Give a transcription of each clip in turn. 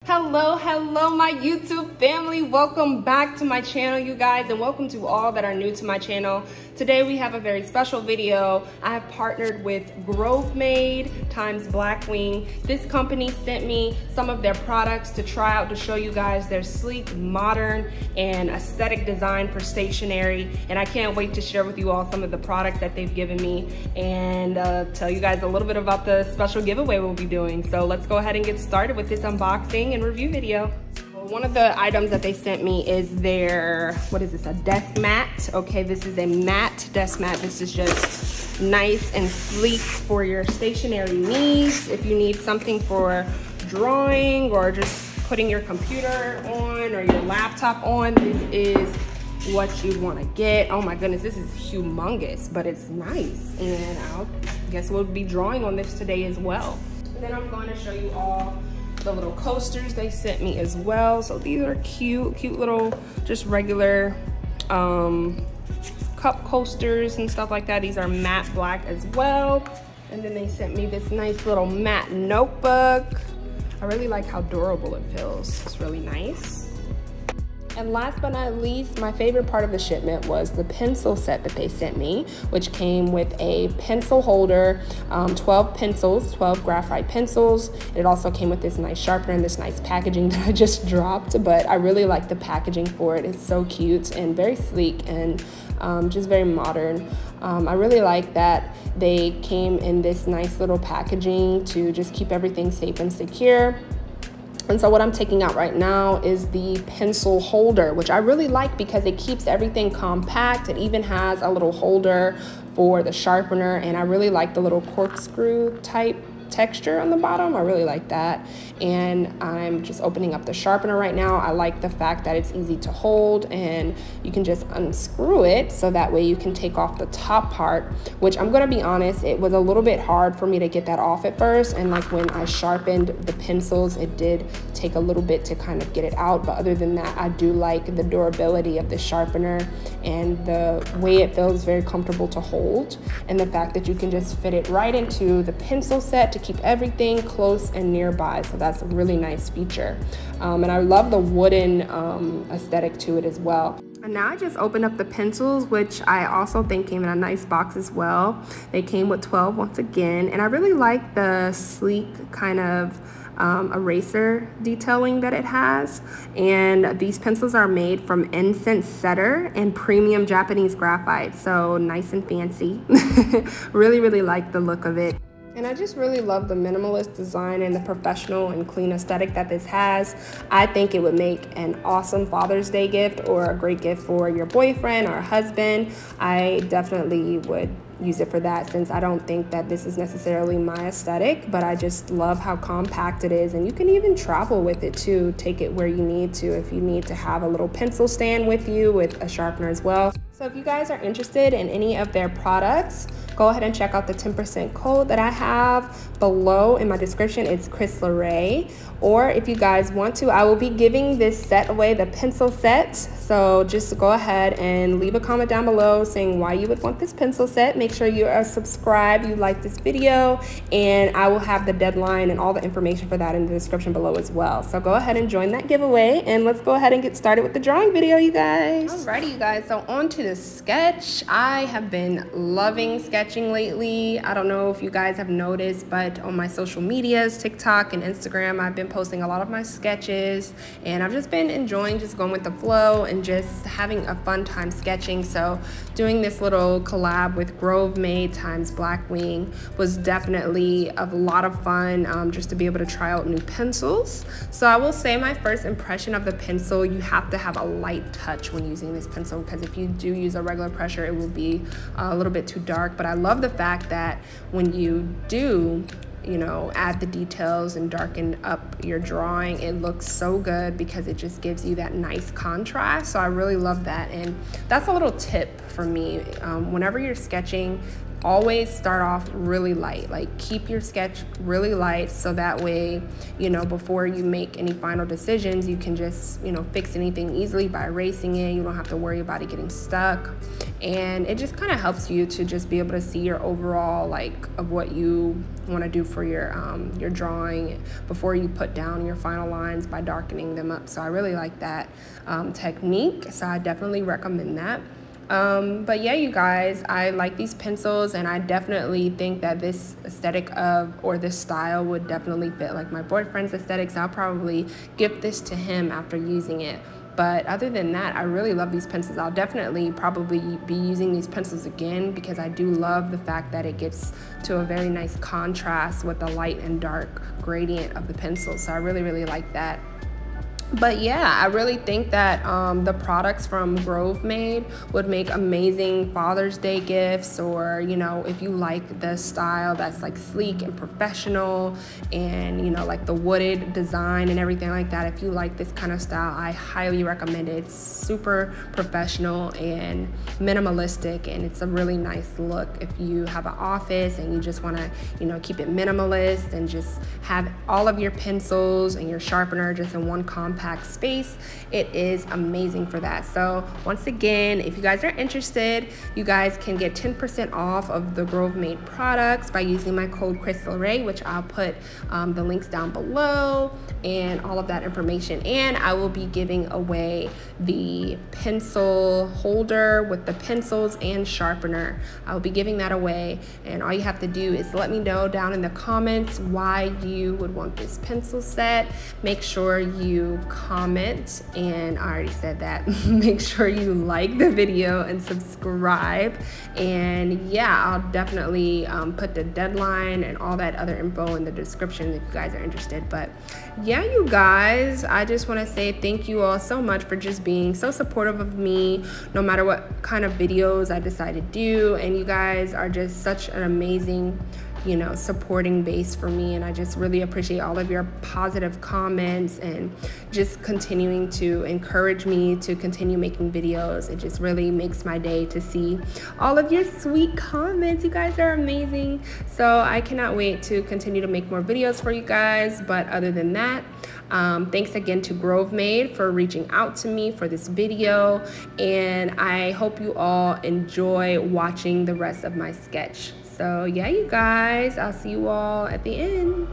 Hello my YouTube family, welcome back to my channel, you guys, and welcome to all that are new to my channel. Today we have a very special video. I have partnered with Grovemade times Blackwing. This company sent me some of their products to try out to show you guys their sleek, modern, and aesthetic design for stationery, and I can't wait to share with you all some of the products that they've given me and tell you guys a little bit about the special giveaway we'll be doing. So let's go ahead and get started with this unboxing and review video. One of the items that they sent me is their, what is this, a desk mat. Okay, this is a matte desk mat. This is just nice and sleek for your stationery needs. If you need something for drawing or just putting your computer on or your laptop on, this is what you'd want to get. Oh my goodness, this is humongous, but it's nice. And I guess we'll be drawing on this today as well. And then I'm going to show you all the little coasters they sent me as well. So these are cute little, just regular cup coasters and stuff like that. These are matte black as well. And then they sent me this nice little matte notebook. I really like how durable it feels. It's really nice. And last but not least, my favorite part of the shipment was the pencil set that they sent me, which came with a pencil holder, 12 pencils, 12 graphite pencils. It also came with this nice sharpener and this nice packaging that I just dropped, but I really like the packaging for it. It's so cute and very sleek and just very modern. I really like that they came in this nice little packaging to just keep everything safe and secure. And so what I'm taking out right now is the pencil holder, which I really like because it keeps everything compact. It even has a little holder for the sharpener, and I really like the little corkscrew type texture on the bottom. I really like that. And I'm just opening up the sharpener right now. I like the fact that it's easy to hold and you can just unscrew it so that way you can take off the top part, which I'm gonna be honest, it was a little bit hard for me to get that off at first, and like when I sharpened the pencils, it did take a little bit to kind of get it out, but other than that, I do like the durability of the sharpener and the way it feels very comfortable to hold, and the fact that you can just fit it right into the pencil set to keep everything close and nearby. So that's a really nice feature. And I love the wooden aesthetic to it as well. And now I just opened up the pencils, which I also think came in a nice box as well. They came with 12 once again, and I really like the sleek kind of eraser detailing that it has. And these pencils are made from incense cedar and premium Japanese graphite, so nice and fancy. really like the look of it. And I just really love the minimalist design and the professional and clean aesthetic that this has. I think it would make an awesome Father's Day gift or a great gift for your boyfriend or husband. I definitely would use it for that, since I don't think that this is necessarily my aesthetic, but I just love how compact it is, and you can even travel with it too. Take it where you need to, if you need to have a little pencil stand with you with a sharpener as well. So if you guys are interested in any of their products, go ahead and check out the 10% code that I have below in my description. It's Chris Ray. Or if you guys want to, I will be giving this set away, the pencil set. So just go ahead and leave a comment down below saying why you would want this pencil set. Make sure you are subscribed, you like this video, and I will have the deadline and all the information for that in the description below as well. So go ahead and join that giveaway, and let's go ahead and get started with the drawing video, you guys. Alrighty, you guys, so on to the sketch. I have been loving sketching lately. I don't know if you guys have noticed, but on my social medias, TikTok and Instagram, I've been posting a lot of my sketches, and I've just been enjoying just going with the flow and just having a fun time sketching. So doing this little collab with Grovemade times Blackwing was definitely a lot of fun, just to be able to try out new pencils. So I will say my first impression of the pencil, you have to have a light touch when using this pencil, because if you do use a regular pressure, it will be a little bit too dark. But I love the fact that when you do, you know, add the details and darken up your drawing, it looks so good because it just gives you that nice contrast. So I really love that, and that's a little tip for me. Whenever you're sketching, always start off really light. Like, keep your sketch really light, so that way, you know, before you make any final decisions, you can just, you know, fix anything easily by erasing it. You don't have to worry about it getting stuck. and it just kind of helps you to just be able to see your overall like of what you want to do for your drawing before you put down your final lines by darkening them up. So I really like that technique, so I definitely recommend that. But yeah, you guys, I like these pencils, and I definitely think that this aesthetic or this style would definitely fit like my boyfriend's aesthetics. I'll probably gift this to him after using it. But other than that, I really love these pencils. I'll definitely probably be using these pencils again because I do love the fact that it gets to a very nice contrast with the light and dark gradient of the pencil. So I really, really like that. But yeah, I really think that the products from Grovemade would make amazing Father's Day gifts, or, you know, if you like the style that's like sleek and professional and, you know, like the wooded design and everything like that. If you like this kind of style, I highly recommend it. It's super professional and minimalistic, and it's a really nice look if you have an office and you just want to, you know, keep it minimalist and just have all of your pencils and your sharpener just in one compact space. It is amazing for that. So once again, if you guys are interested, you guys can get 10% off of the Grovemade products by using my code Crystal Ray, which I'll put the links down below and all of that information. And I will be giving away the pencil holder with the pencils and sharpener. I will be giving that away, and all you have to do is let me know down in the comments why you would want this pencil set. Make sure you comment, and I already said that. Make sure you like the video and subscribe, and yeah, I'll definitely put the deadline and all that other info in the description if you guys are interested. But yeah, you guys, I just want to say thank you all so much for just being so supportive of me no matter what kind of videos I decide to do, and you guys are just such an amazing, you know, supporting base for me, and I just really appreciate all of your positive comments and just continuing to encourage me to continue making videos. It just really makes my day to see all of your sweet comments. You guys are amazing, so I cannot wait to continue to make more videos for you guys. But other than that, thanks again to Grovemade for reaching out to me for this video, and I hope you all enjoy watching the rest of my sketch. So yeah, you guys, I'll see you all at the end.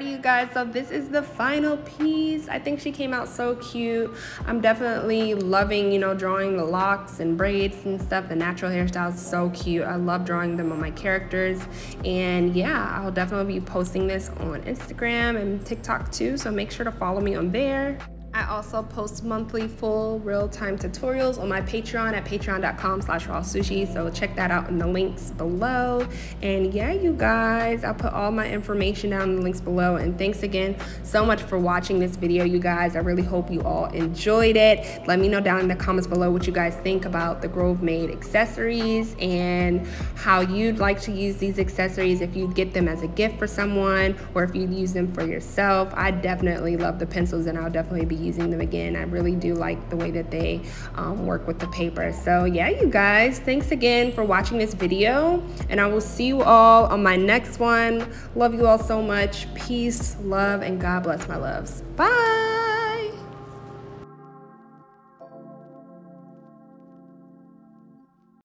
Alrighty, you guys, so this is the final piece. I think she came out so cute. I'm definitely loving, you know, drawing the locks and braids and stuff. The natural hairstyles, so cute. I love drawing them on my characters. And yeah, I'll definitely be posting this on Instagram and TikTok too, so make sure to follow me on there. I also post monthly full real-time tutorials on my Patreon at patreon.com/Rawsueshii, so check that out in the links below. And yeah, you guys, I'll put all my information down in the links below. And thanks again so much for watching this video, you guys. I really hope you all enjoyed it. Let me know down in the comments below what you guys think about the Grovemade accessories and how you'd like to use these accessories, if you'd get them as a gift for someone or if you'd use them for yourself. I definitely love the pencils and I'll definitely be using them again. I really do like the way that they work with the paper. So yeah, you guys, thanks again for watching this video, and I will see you all on my next one. Love you all so much. Peace, love, and God bless my loves. Bye.